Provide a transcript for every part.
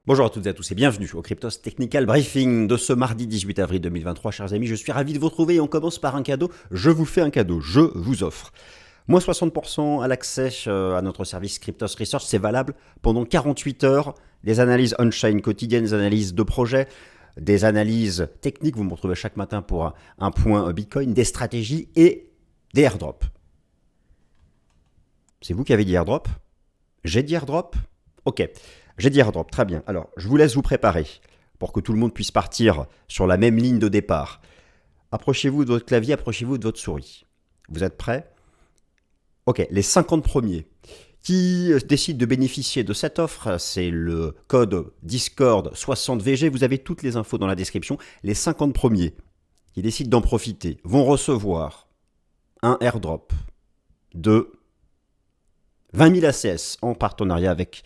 Bonjour à toutes et à tous et bienvenue au Cryptos Technical Briefing de ce mardi 18 avril 2023. Chers amis, je suis ravi de vous retrouver et on commence par un cadeau. Je vous fais un cadeau, je vous offre. Moins 60% à l'accès à notre service Cryptos Research, c'est valable pendant 48 heures. Des analyses on-chain quotidiennes, des analyses de projets, des analyses techniques. Vous me retrouvez chaque matin pour un point Bitcoin, des stratégies et des airdrops. C'est vous qui avez dit airdrop? J'ai dit airdrop? Ok. J'ai dit airdrop, très bien. Alors, je vous laisse vous préparer pour que tout le monde puisse partir sur la même ligne de départ. Approchez-vous de votre clavier, approchez-vous de votre souris. Vous êtes prêts? Ok, les 50 premiers qui décident de bénéficier de cette offre, c'est le code Discord 60VG. Vous avez toutes les infos dans la description. Les 50 premiers qui décident d'en profiter vont recevoir un airdrop de 20 000 ACS en partenariat avec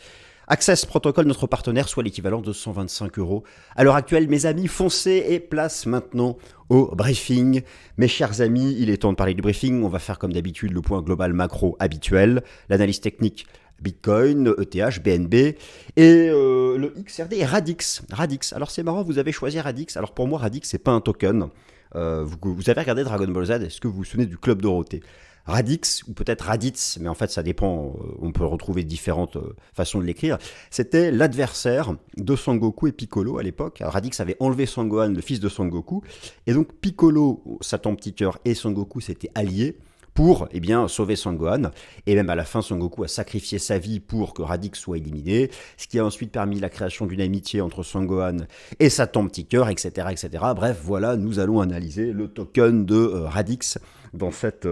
Access Protocol, notre partenaire, soit l'équivalent de 125 €. À l'heure actuelle, mes amis, foncez et place maintenant au briefing. Mes chers amis, il est temps de parler du briefing. On va faire comme d'habitude le point global macro habituel, l'analyse technique Bitcoin, ETH, BNB et le XRD et Radix. Radix. Alors c'est marrant, vous avez choisi Radix. Alors pour moi, Radix, c'est pas un token. Vous avez regardé Dragon Ball Z, est-ce que vous vous souvenez du Club Dorothée? Radix, ou peut-être Raditz, mais en fait ça dépend, on peut retrouver différentes façons de l'écrire, c'était l'adversaire de Sangoku et Piccolo à l'époque. Radix avait enlevé Sangohan, le fils de Sangoku, et donc Piccolo, Satan Petit Cœur, et Sangoku s'étaient alliés pour sauver Sangohan, et même à la fin Sangoku a sacrifié sa vie pour que Radix soit éliminé, ce qui a ensuite permis la création d'une amitié entre Sangohan et Satan Petit Cœur, etc., etc. Bref, voilà, nous allons analyser le token de Radix dans cette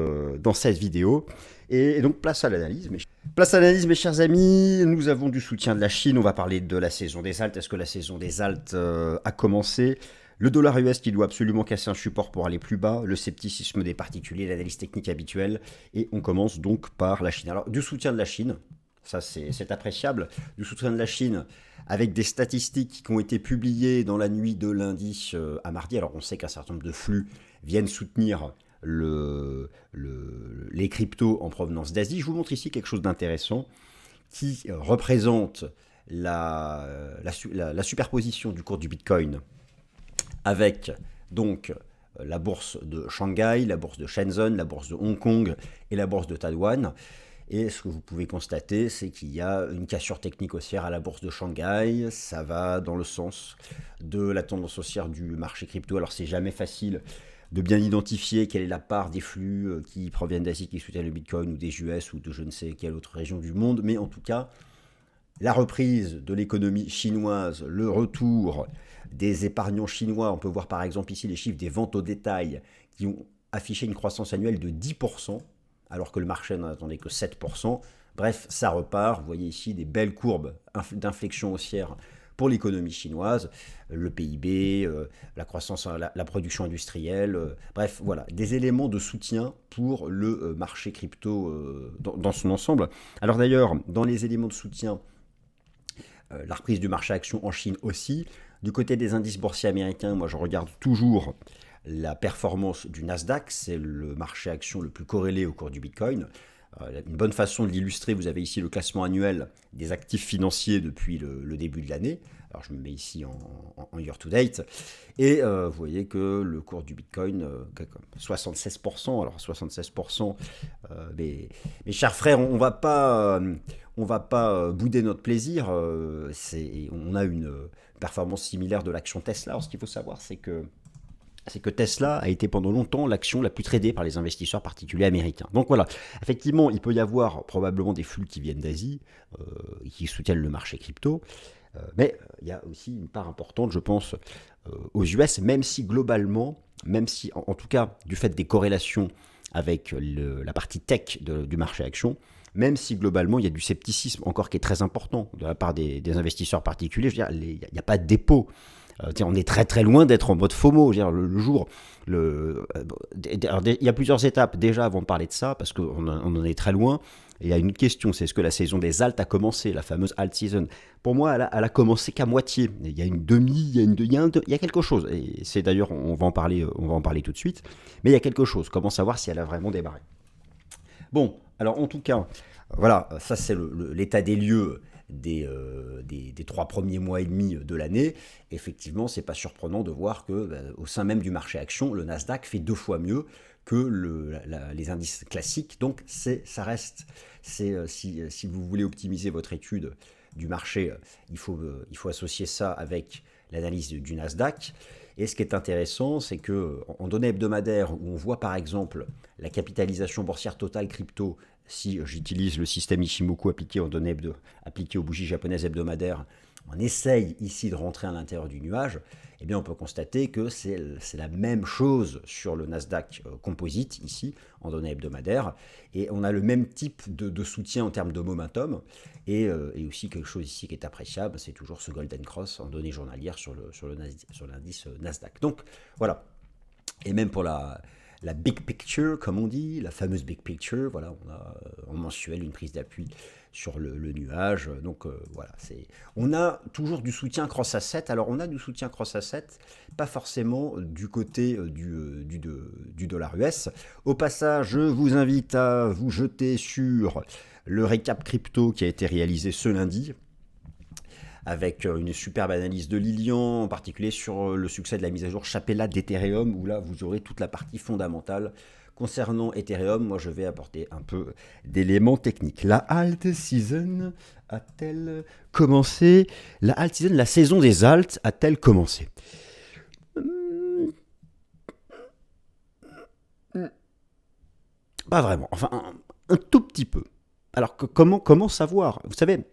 vidéo. Et donc, place à l'analyse. Mes chers amis. Nous avons du soutien de la Chine. On va parler de la saison des alts. Est-ce que la saison des alts a commencé? Le dollar US qui doit absolument casser un support pour aller plus bas. Le scepticisme des particuliers, l'analyse technique habituelle. Et on commence donc par la Chine. Alors, du soutien de la Chine. Ça, c'est appréciable. Du soutien de la Chine avec des statistiques qui ont été publiées dans la nuit de lundi à mardi. Alors, on sait qu'un certain nombre de flux viennent soutenir les cryptos en provenance d'Asie. Je vous montre ici quelque chose d'intéressant qui représente la superposition du cours du Bitcoin avec donc la bourse de Shanghai, la bourse de Shenzhen, la bourse de Hong Kong et la bourse de Taïwan. Et ce que vous pouvez constater, c'est qu'il y a une cassure technique haussière à la bourse de Shanghai. Ça va dans le sens de la tendance haussière du marché crypto. Alors c'est jamais facile de bien identifier quelle est la part des flux qui proviennent d'Asie, qui soutiennent le Bitcoin, ou des US, ou de je ne sais quelle autre région du monde. Mais en tout cas, la reprise de l'économie chinoise, le retour des épargnants chinois, on peut voir par exemple ici les chiffres des ventes au détail qui ont affiché une croissance annuelle de 10%, alors que le marché n'en attendait que 7%. Bref, ça repart. Vous voyez ici des belles courbes d'inflexion haussière pour l'économie chinoise, le PIB, la croissance, la production industrielle, bref, voilà, des éléments de soutien pour le marché crypto dans son ensemble. Alors d'ailleurs, dans les éléments de soutien, la reprise du marché action en Chine aussi. Du côté des indices boursiers américains, moi je regarde toujours la performance du Nasdaq, c'est le marché action le plus corrélé au cours du Bitcoin. Une bonne façon de l'illustrer, vous avez ici le classement annuel des actifs financiers depuis le début de l'année. Alors je me mets ici en year to date. Et vous voyez que le cours du Bitcoin, 76%. Alors 76%, mes chers frères, on va pas bouder notre plaisir. On a une performance similaire de l'action Tesla. Alors ce qu'il faut savoir, c'est que Tesla a été pendant longtemps l'action la plus tradée par les investisseurs particuliers américains. Donc voilà, effectivement, il peut y avoir probablement des flux qui viennent d'Asie, qui soutiennent le marché crypto, mais il y a aussi une part importante, je pense, aux US, même si globalement, en tout cas du fait des corrélations avec la partie tech du marché action, même si globalement il y a du scepticisme encore qui est très important de la part des investisseurs particuliers. Je veux dire, il n'y a pas de dépôt. On est très très loin d'être en mode FOMO. Il y a plusieurs étapes déjà avant de parler de ça, parce qu'on en est très loin. Et il y a une question, c'est est-ce que la saison des alts a commencé, la fameuse alt season? Pour moi, elle a commencé qu'à moitié. Il y a une demi, il y a quelque chose. Et c'est d'ailleurs, on va en parler tout de suite. Mais il y a quelque chose. Comment savoir si elle a vraiment démarré? Bon, alors en tout cas, voilà, ça c'est l'état des lieux des 3 premiers mois et demi de l'année, effectivement, c'est pas surprenant de voir que au sein même du marché action, le Nasdaq fait 2 fois mieux que les indices classiques. Donc ça reste, si vous voulez optimiser votre étude du marché, il faut associer ça avec l'analyse du Nasdaq. Et ce qui est intéressant, c'est que en données hebdomadaires, où on voit par exemple la capitalisation boursière totale crypto, si j'utilise le système Ichimoku appliqué aux bougies japonaises hebdomadaires, on essaye ici de rentrer à l'intérieur du nuage, eh bien on peut constater que c'est la même chose sur le Nasdaq Composite, ici, en données hebdomadaires, et on a le même type de soutien en termes de momentum, et aussi quelque chose ici qui est appréciable, c'est toujours ce Golden Cross en données journalières sur l'indice Nasdaq. Donc voilà, et même pour la big picture, comme on dit, la fameuse big picture, voilà, on a en mensuel une prise d'appui sur le nuage. Donc voilà, on a toujours du soutien cross-asset. Alors on a du soutien cross-asset, pas forcément du côté du dollar US. Au passage, je vous invite à vous jeter sur le récap crypto qui a été réalisé ce lundi, avec une superbe analyse de Lilian, en particulier sur le succès de la mise à jour Chapella d'Ethereum, où là vous aurez toute la partie fondamentale. Concernant Ethereum, moi je vais apporter un peu d'éléments techniques. La alt season a-t-elle commencé? La alt season, la saison des alts a-t-elle commencé? Pas vraiment, enfin un tout petit peu. Alors comment savoir? Vous savez,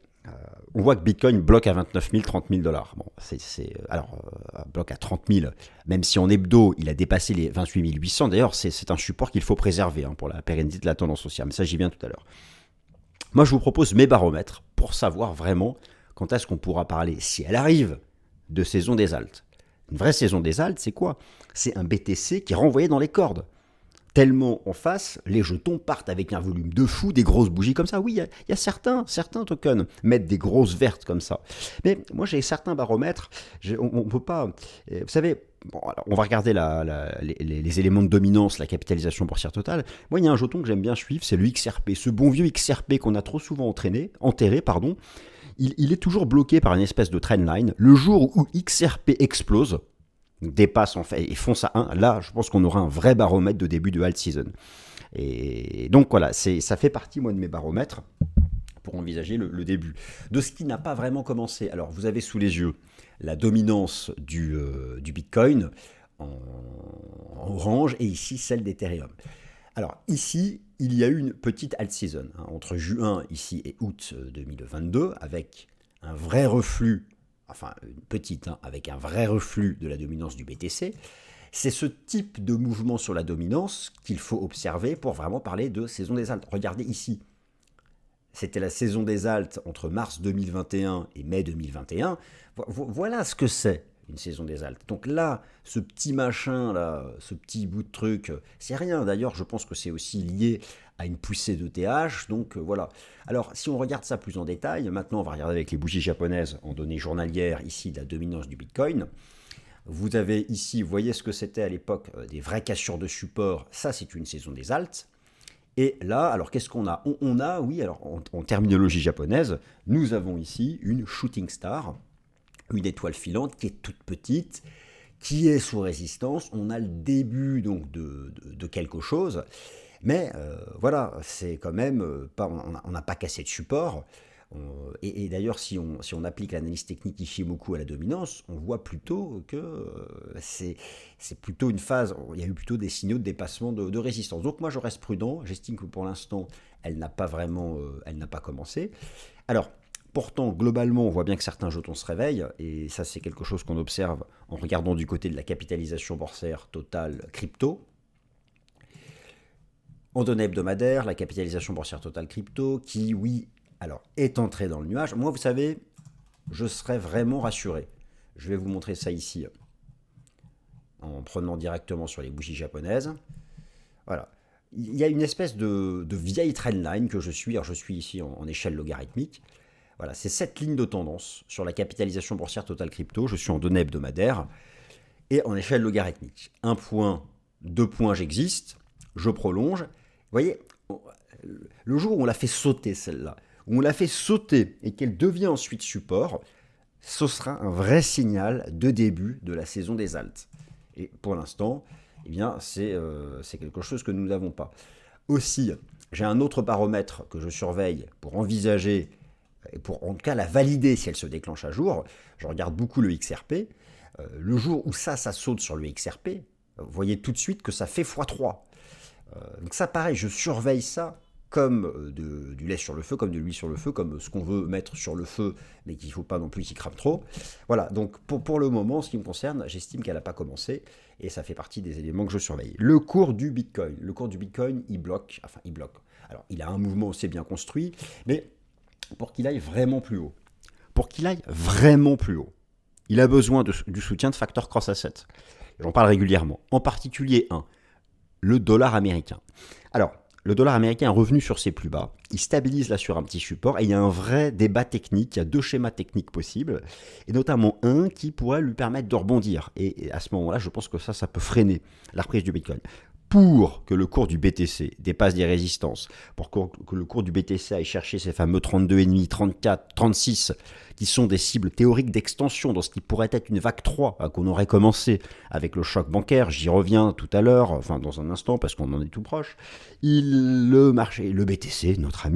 on voit que Bitcoin bloque à 29 000, 30 000 $. Bon, bloque à 30 000, même si en hebdo, il a dépassé les 28 800. D'ailleurs, c'est un support qu'il faut préserver pour la pérennité de la tendance haussière. Mais ça, j'y viens tout à l'heure. Moi, je vous propose mes baromètres pour savoir vraiment quand est-ce qu'on pourra parler, si elle arrive, de saison des alts. Une vraie saison des alts, c'est quoi? C'est un BTC qui est renvoyé dans les cordes. Tellement en face, les jetons partent avec un volume de fou, des grosses bougies comme ça. Oui, il y a certains tokens mettent des grosses vertes comme ça. Mais moi, j'ai certains baromètres. On ne peut pas... Vous savez, bon, alors, on va regarder les éléments de dominance, la capitalisation boursière totale. Moi, il y a un jeton que j'aime bien suivre, c'est le XRP. Ce bon vieux XRP qu'on a trop souvent enterré. Il est toujours bloqué par une espèce de trendline. Le jour où XRP explose, dépasse en fait et fonce à 1, là je pense qu'on aura un vrai baromètre de début de alt season. Et donc voilà, ça fait partie moi de mes baromètres pour envisager le début de ce qui n'a pas vraiment commencé. Alors vous avez sous les yeux la dominance du Bitcoin en orange et ici celle d'Ethereum. Alors ici, il y a eu une petite alt season entre juin ici et août 2022 avec un vrai reflux, enfin une petite, avec un vrai reflux de la dominance du BTC. C'est ce type de mouvement sur la dominance qu'il faut observer pour vraiment parler de saison des alts. Regardez ici, c'était la saison des alts entre mars 2021 et mai 2021. Voilà ce que c'est une saison des alts. Donc là, ce petit machin, là, ce petit bout de truc, c'est rien. D'ailleurs, je pense que c'est aussi lié à une poussée de TH. Donc voilà. Alors, si on regarde ça plus en détail, maintenant, on va regarder avec les bougies japonaises en données journalières, ici, la dominance du Bitcoin. Vous avez ici, vous voyez ce que c'était à l'époque, des vraies cassures de support. Ça, c'est une saison des alts. Et là, alors qu'est-ce qu'on a? On a, oui, alors en terminologie japonaise, nous avons ici une shooting star, une étoile filante qui est toute petite, qui est sous résistance. On a le début donc de quelque chose, mais voilà, c'est quand même pas, on n'a pas cassé de support. Et d'ailleurs, si on applique l'analyse technique Ichimoku à la dominance, on voit plutôt que c'est plutôt une phase, il y a eu plutôt des signaux de dépassement de résistance. Donc moi, je reste prudent. J'estime que pour l'instant, elle n'a pas commencé. Alors, pourtant, globalement, on voit bien que certains jetons se réveillent, et ça, c'est quelque chose qu'on observe en regardant du côté de la capitalisation boursière totale crypto. En données hebdomadaires, la capitalisation boursière totale crypto, qui, oui, alors, est entrée dans le nuage. Moi, vous savez, je serais vraiment rassuré. Je vais vous montrer ça ici, en prenant directement sur les bougies japonaises. Voilà. Il y a une espèce de vieille trendline que je suis. Alors, je suis ici en échelle logarithmique. Voilà, c'est cette ligne de tendance sur la capitalisation boursière totale crypto. Je suis en données hebdomadaires et en échelle logarithmique. 1 point, 2 points, j'existe. Je prolonge. Vous voyez, le jour où on l'a fait sauter celle-là, où on la fait sauter et qu'elle devient ensuite support, ce sera un vrai signal de début de la saison des alts. Et pour l'instant, eh bien, c'est quelque chose que nous n'avons pas. Aussi, j'ai un autre baromètre que je surveille pour envisager, et pour en tout cas la valider si elle se déclenche à jour. Je regarde beaucoup le XRP. Le jour où ça saute sur le XRP, vous voyez tout de suite que ça fait x3. Donc ça, pareil, je surveille ça comme du lait sur le feu, comme de l'huile sur le feu, comme ce qu'on veut mettre sur le feu, mais qu'il ne faut pas non plus qu'il crame trop. Voilà, donc pour le moment, en ce qui me concerne, j'estime qu'elle n'a pas commencé, et ça fait partie des éléments que je surveille. Le cours du Bitcoin. Le cours du Bitcoin, il bloque. Alors, il a un mouvement assez bien construit, mais pour qu'il aille vraiment plus haut, il a besoin du soutien de facteurs cross-asset. J'en parle régulièrement. En particulier, le dollar américain. Alors, le dollar américain est revenu sur ses plus bas. Il stabilise là sur un petit support et il y a un vrai débat technique. Il y a deux schémas techniques possibles et notamment un qui pourrait lui permettre de rebondir. Et à ce moment-là, je pense que ça peut freiner la reprise du Bitcoin. Pour que le cours du BTC dépasse des résistances, pour que le cours du BTC aille chercher ces fameux 32,5, 34, 36, qui sont des cibles théoriques d'extension dans ce qui pourrait être une vague 3 qu'on aurait commencé avec le choc bancaire, j'y reviens tout à l'heure, enfin dans un instant parce qu'on en est tout proche, le marché, le BTC, notre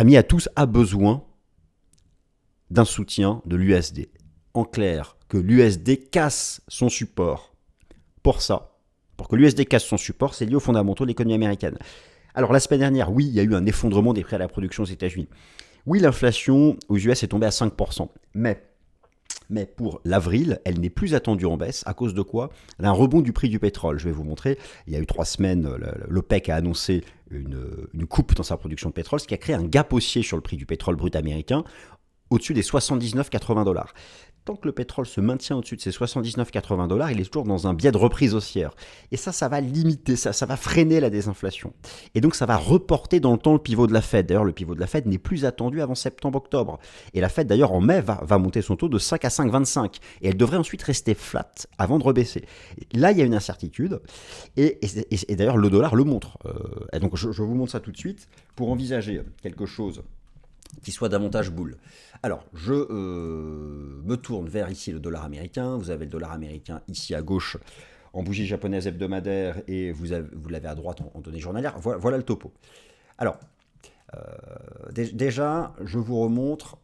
ami à tous a besoin d'un soutien de l'USD. En clair, que l'USD casse son support. Pour que l'USD casse son support, c'est lié aux fondamentaux de l'économie américaine. Alors la semaine dernière, oui, il y a eu un effondrement des prix à la production aux États-Unis. Oui, l'inflation aux US est tombée à 5%. Mais pour l'avril, elle n'est plus attendue en baisse. À cause de quoi? D'un rebond du prix du pétrole. Je vais vous montrer. Il y a eu 3 semaines, l'OPEC a annoncé une coupe dans sa production de pétrole, ce qui a créé un gap haussier sur le prix du pétrole brut américain au-dessus des 79,80 $. Tant que le pétrole se maintient au-dessus de ces 79,80 $, il est toujours dans un biais de reprise haussière. Et ça va limiter, ça va freiner la désinflation. Et donc ça va reporter dans le temps le pivot de la Fed. D'ailleurs, le pivot de la Fed n'est plus attendu avant septembre-octobre. Et la Fed, d'ailleurs, en mai, va monter son taux de 5 à 5,25. Et elle devrait ensuite rester flat avant de rebaisser. Là, il y a une incertitude. Et d'ailleurs, le dollar le montre. Et donc, je vous montre ça tout de suite pour envisager quelque chose qui soit davantage boule. Alors, je me tourne vers ici le dollar américain. Vous avez le dollar américain ici à gauche en bougie japonaise hebdomadaire et vous l'avez à droite en données journalières. Voilà le topo. Alors, déjà, je vous remontre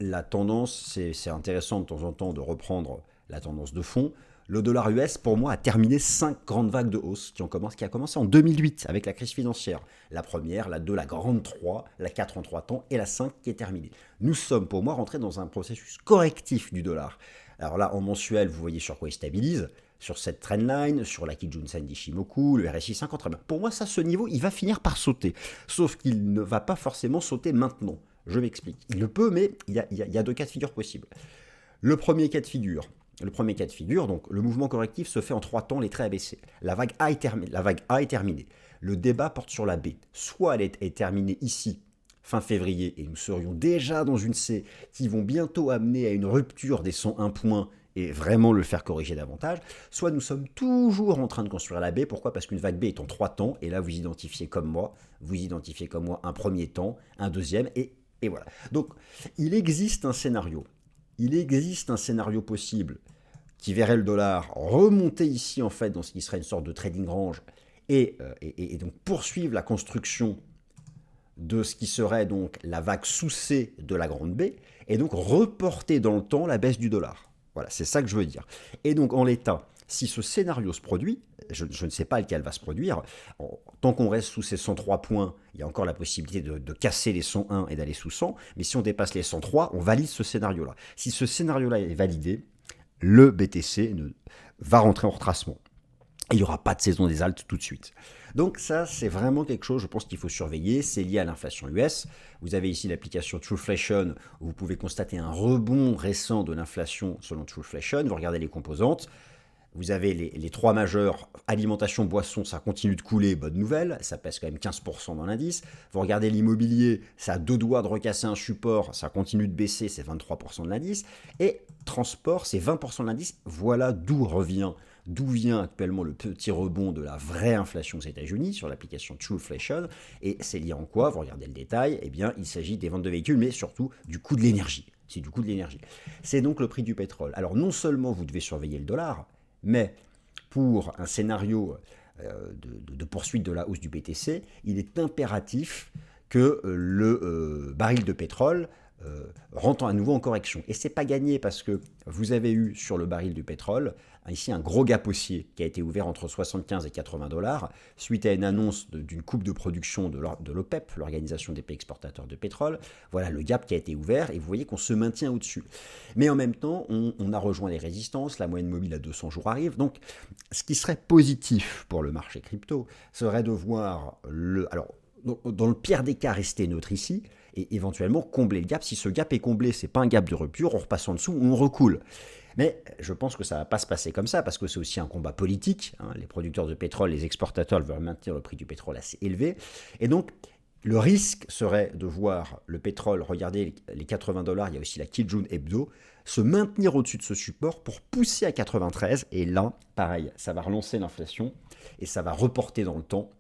la tendance. C'est intéressant de temps en temps de reprendre la tendance de fond. Le dollar US, pour moi, a terminé 5 grandes vagues de hausse qui a commencé en 2008 avec la crise financière. La première, la 2, la grande 3, la 4 en 3 temps et la 5 qui est terminée. Nous sommes, pour moi, rentrés dans un processus correctif du dollar. Alors là, en mensuel, vous voyez sur quoi il stabilise, sur cette trendline, sur la Kijun-sen d'Ishimoku, le RSI 50. Pour moi, ce niveau, il va finir par sauter. Sauf qu'il ne va pas forcément sauter maintenant. Je m'explique. Il le peut, mais il y a deux cas de figure possibles. Le premier cas de figure, donc le mouvement correctif se fait en 3 temps, les traits abaissés. La vague A est terminée. Le débat porte sur la B. Soit elle est terminée ici, fin février, et nous serions déjà dans une C qui vont bientôt amener à une rupture des 101 points et vraiment le faire corriger davantage. Soit nous sommes toujours en train de construire la B. Pourquoi? Parce qu'une vague B est en 3 temps, et là vous identifiez comme moi un premier temps, un deuxième, et voilà. Donc il existe un scénario possible qui verrait le dollar remonter ici en fait dans ce qui serait une sorte de trading range et donc poursuivre la construction de ce qui serait donc la vague sous C de la grande B et donc reporter dans le temps la baisse du dollar. Voilà, c'est ça que je veux dire. Et donc en l'état, si ce scénario se produit, je ne sais pas lequel va se produire, tant qu'on reste sous ces 103 points, il y a encore la possibilité de casser les 101 et d'aller sous 100, mais si on dépasse les 103, on valide ce scénario-là. Si ce scénario-là est validé, le BTC va rentrer en retracement. Et il n'y aura pas de saison des alts tout de suite. Donc ça, c'est vraiment quelque chose, je pense qu'il faut surveiller. C'est lié à l'inflation US. Vous avez ici l'application Trueflation, où vous pouvez constater un rebond récent de l'inflation selon Trueflation. Vous regardez les composantes. Vous avez les 3 majeurs, alimentation, boisson, ça continue de couler, bonne nouvelle, ça pèse quand même 15% dans l'indice. Vous regardez l'immobilier, ça a 2 doigts de recasser un support, ça continue de baisser, c'est 23% de l'indice. Et transport, c'est 20% de l'indice. Voilà d'où d'où vient actuellement le petit rebond de la vraie inflation aux États-Unis sur l'application Trueflation. Et c'est lié en quoi? Vous regardez le détail, eh bien, il s'agit des ventes de véhicules, mais surtout du coût de l'énergie. C'est du coût de l'énergie. C'est donc le prix du pétrole. Alors, non seulement vous devez surveiller le dollar, mais pour un scénario de poursuite de la hausse du BTC, il est impératif que le baril de pétrole rentre à nouveau en correction. Et c'est pas gagné parce que vous avez eu sur le baril du pétrole ici un gros gap haussier qui a été ouvert entre 75 et 80 dollars suite à une annonce d'une coupe de production de l'OPEP, l'Organisation des pays exportateurs de pétrole. Voilà le gap qui a été ouvert et vous voyez qu'on se maintient au-dessus. Mais en même temps, on a rejoint les résistances, la moyenne mobile à 200 jours arrive. Donc, ce qui serait positif pour le marché crypto serait de voir alors, dans le pire des cas, rester neutre ici et éventuellement combler le gap. Si ce gap est comblé, c'est pas un gap de rupture, on repasse en dessous ou on recoule. Mais je pense que ça ne va pas se passer comme ça parce que c'est aussi un combat politique. Les producteurs de pétrole, les exportateurs veulent maintenir le prix du pétrole assez élevé. Et donc, le risque serait de voir le pétrole, regardez les 80 dollars, il y a aussi la Kijun Hebdo, se maintenir au-dessus de ce support pour pousser à 93. Et là, pareil, ça va relancer l'inflation et ça va reporter dans le temps.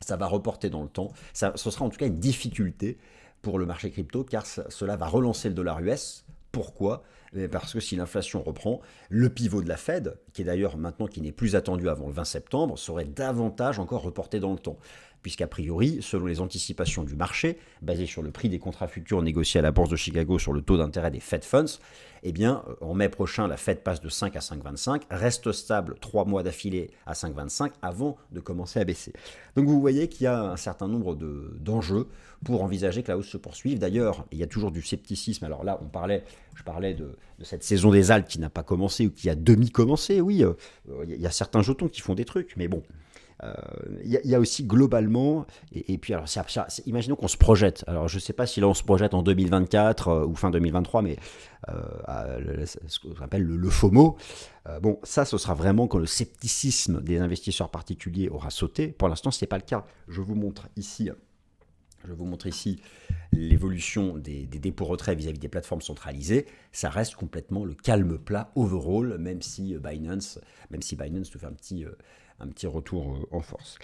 Ce sera en tout cas une difficulté pour le marché crypto car cela va relancer le dollar US. Pourquoi? Parce que si l'inflation reprend, le pivot de la Fed, qui est d'ailleurs maintenant qui n'est plus attendu avant le 20 septembre, serait davantage encore reporté dans le temps. Puisqu'a priori, selon les anticipations du marché, basées sur le prix des contrats futurs négociés à la Bourse de Chicago sur le taux d'intérêt des Fed Funds, eh bien, en mai prochain, la Fed passe de 5 à 5,25, reste stable 3 mois d'affilée à 5,25 avant de commencer à baisser. Donc vous voyez qu'il y a un certain nombre d'enjeux pour envisager que la hausse se poursuive. D'ailleurs, il y a toujours du scepticisme. Alors là, je parlais de cette saison des altes qui n'a pas commencé ou qui a demi-commencé. Oui, il y a certains jetons qui font des trucs, mais bon. Il y a aussi globalement, et puis alors, imaginons qu'on se projette. Alors je ne sais pas si là on se projette en 2024 ou fin 2023, mais ce qu'on appelle le FOMO. Bon, ça, ce sera vraiment quand le scepticisme des investisseurs particuliers aura sauté. Pour l'instant, ce n'est pas le cas. Je vous montre ici l'évolution des dépôts-retraits vis-à-vis des plateformes centralisées. Ça reste complètement le calme plat overall, même si Binance nous fait un petit retour en force.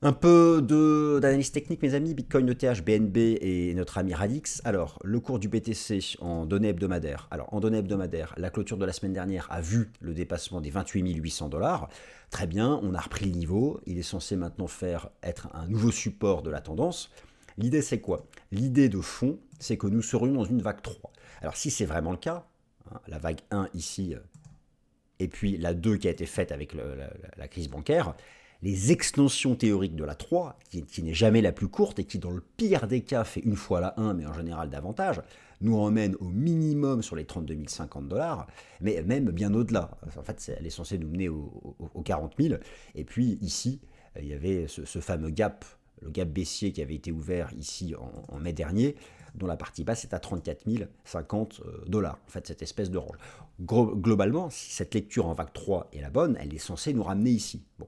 Un peu d'analyse technique, mes amis. Bitcoin, ETH, BNB et notre ami Radix. Alors, le cours du BTC en données hebdomadaires. Alors, en données hebdomadaires, la clôture de la semaine dernière a vu le dépassement des 28 800 dollars. Très bien, on a repris le niveau. Il est censé maintenant être un nouveau support de la tendance. L'idée, c'est quoi? L'idée de fond, c'est que nous serions dans une vague 3. Alors, si c'est vraiment le cas, la vague 1 ici, et puis la 2 qui a été faite avec la crise bancaire, les extensions théoriques de la 3, qui n'est jamais la plus courte et qui, dans le pire des cas, fait une fois la 1, mais en général davantage, nous emmène au minimum sur les 32 050 dollars, mais même bien au-delà. En fait, elle est censée nous mener aux 40 000. Et puis ici, il y avait ce fameux gap, le gap baissier qui avait été ouvert ici en mai dernier, dont la partie basse est à 34 050 dollars. En fait, cette espèce de range. Globalement, si cette lecture en vague 3 est la bonne, elle est censée nous ramener ici. Bon,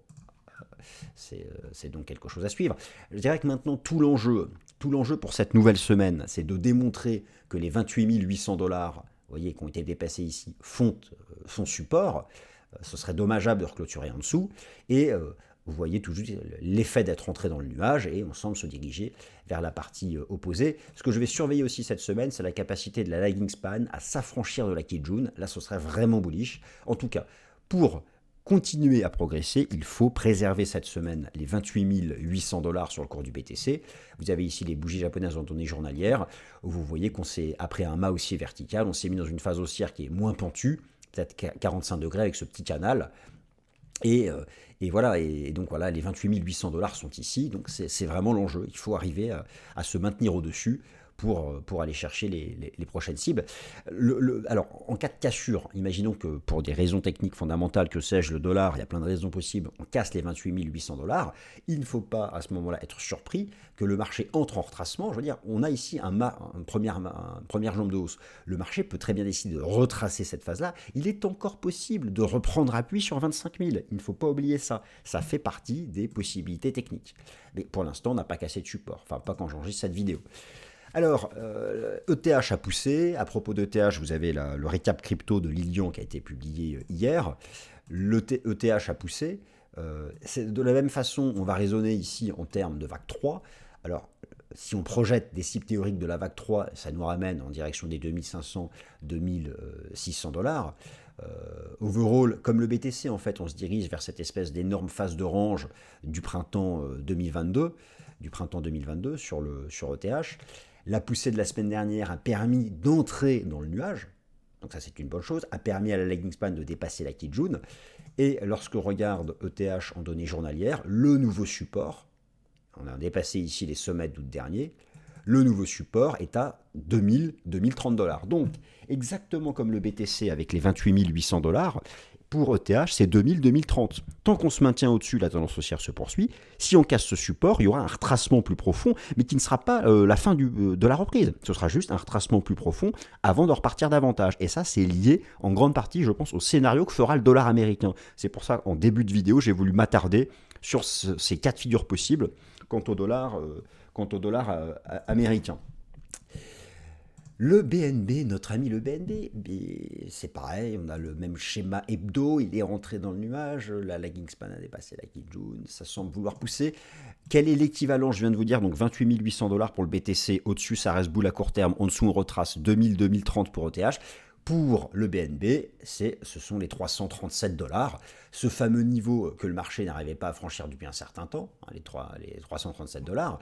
c'est donc quelque chose à suivre. Je dirais que maintenant, tout l'enjeu pour cette nouvelle semaine, c'est de démontrer que les 28 800 dollars, vous voyez, qui ont été dépassés ici, font support. Ce serait dommageable de reclôturer en dessous. Et vous voyez toujours l'effet d'être entré dans le nuage et on semble se diriger vers la partie opposée. Ce que je vais surveiller aussi cette semaine, c'est la capacité de la lagging span à s'affranchir de la Kijun. Là, ce serait vraiment bullish. En tout cas, pour continuer à progresser, il faut préserver cette semaine les 28 800 dollars sur le cours du BTC. Vous avez ici les bougies japonaises en données journalières. Vous voyez qu'on s'est, après un mât haussier vertical, on s'est mis dans une phase haussière qui est moins pentue, peut-être 45 degrés avec ce petit canal. Et voilà, et donc voilà, les 28 800 dollars sont ici, donc c'est vraiment l'enjeu. Il faut arriver à se maintenir au-dessus pour aller chercher les prochaines cibles. Alors, en cas de cassure, imaginons que pour des raisons techniques fondamentales, que sais-je, le dollar, il y a plein de raisons possibles, on casse les 28 800 dollars, il ne faut pas à ce moment-là être surpris que le marché entre en retracement. Je veux dire, on a ici une première jambe de hausse. Le marché peut très bien décider de retracer cette phase-là. Il est encore possible de reprendre appui sur 25 000. Il ne faut pas oublier ça. Ça fait partie des possibilités techniques. Mais pour l'instant, on n'a pas cassé de support. Enfin, pas quand j'enregistre cette vidéo. Alors, ETH a poussé. À propos d'ETH, vous avez le récap crypto de Lilian qui a été publié hier. l'ETH a poussé. C'est de la même façon, on va raisonner ici en termes de vague 3. Alors, si on projette des cibles théoriques de la vague 3, ça nous ramène en direction des 2500-2600 dollars. Overall, comme le BTC, en fait, on se dirige vers cette espèce d'énorme phase de range du printemps 2022, sur ETH. La poussée de la semaine dernière a permis d'entrer dans le nuage. Donc ça, c'est une bonne chose. A permis à la lagging span de dépasser la Kijun. Et lorsqu'on regarde ETH en données journalières, le nouveau support, on a dépassé ici les sommets d'août dernier, le nouveau support est à 2030 dollars. Donc, exactement comme le BTC avec les 28 800 dollars, pour ETH, c'est 2030. Tant qu'on se maintient au-dessus, la tendance haussière se poursuit. Si on casse ce support, il y aura un retracement plus profond, mais qui ne sera pas la fin de la reprise. Ce sera juste un retracement plus profond avant de repartir davantage. Et ça, c'est lié en grande partie, je pense, au scénario que fera le dollar américain. C'est pour ça qu'en début de vidéo, j'ai voulu m'attarder sur ces cas de figure possibles quant au dollar américain. Le BNB, notre ami le BNB, c'est pareil, on a le même schéma hebdo, il est rentré dans le nuage, la lagging span a dépassé la Kijun, ça semble vouloir pousser. Quel est l'équivalent? Je viens de vous dire, donc 28 800 dollars pour le BTC, au-dessus ça reste boule à court terme, en dessous on retrace 2030 pour ETH. Pour le BNB, ce sont les 337 dollars, ce fameux niveau que le marché n'arrivait pas à franchir depuis un certain temps, les 337 dollars.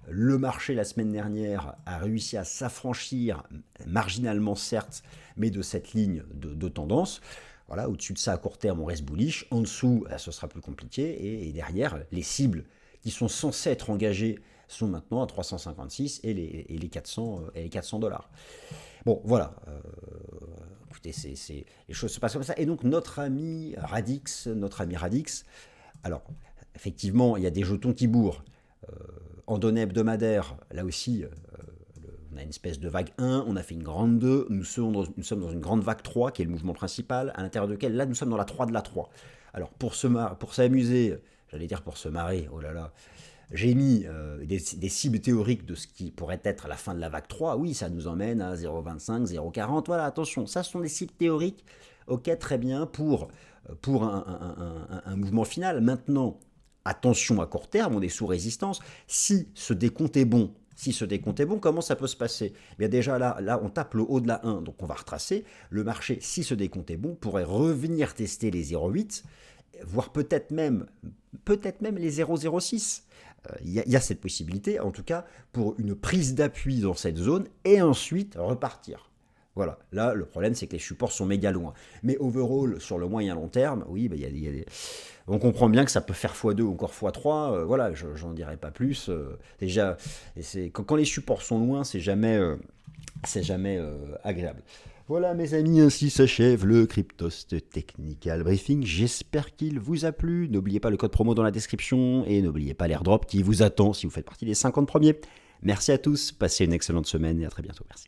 Le marché, la semaine dernière, a réussi à s'affranchir, marginalement certes, mais de cette ligne de tendance. Voilà, au-dessus de ça, à court terme, on reste bullish. En dessous, ce sera plus compliqué. Et derrière, les cibles qui sont censées être engagées sont maintenant à 356 et les 400 dollars. Bon, voilà. Écoutez, les choses se passent comme ça. Et donc, notre ami Radix, alors, effectivement, il y a des jetons qui bourrent. En données hebdomadaires, là aussi, on a une espèce de vague 1, on a fait une grande 2, nous sommes dans une grande vague 3, qui est le mouvement principal, à l'intérieur de laquelle, là, nous sommes dans la 3 de la 3. Alors, pour s'amuser, j'allais dire pour se marrer, oh là là, j'ai mis des cibles théoriques de ce qui pourrait être la fin de la vague 3. Oui, ça nous emmène à 0,25, 0,40. Voilà, attention, ça ce sont des cibles théoriques. Ok, très bien, pour un mouvement final. Maintenant, attention à court terme, on est sous résistance. Si ce décompte est bon, comment ça peut se passer? Eh bien déjà là, on tape le haut de la 1, donc on va retracer. Le marché, si ce décompte est bon, pourrait revenir tester les 0,8, voire peut-être même les 0,06. Il y a cette possibilité, en tout cas, pour une prise d'appui dans cette zone et ensuite repartir. Voilà, là, le problème, c'est que les supports sont méga loin. Mais overall, sur le moyen long terme, oui, on comprend bien que ça peut faire x2 ou encore x3. Voilà, j'en dirai pas plus. Déjà, quand les supports sont loin, c'est jamais agréable. Voilà mes amis, ainsi s'achève le Cryptost Technical Briefing. J'espère qu'il vous a plu. N'oubliez pas le code promo dans la description et n'oubliez pas l'airdrop qui vous attend si vous faites partie des 50 premiers. Merci à tous, passez une excellente semaine et à très bientôt. Merci.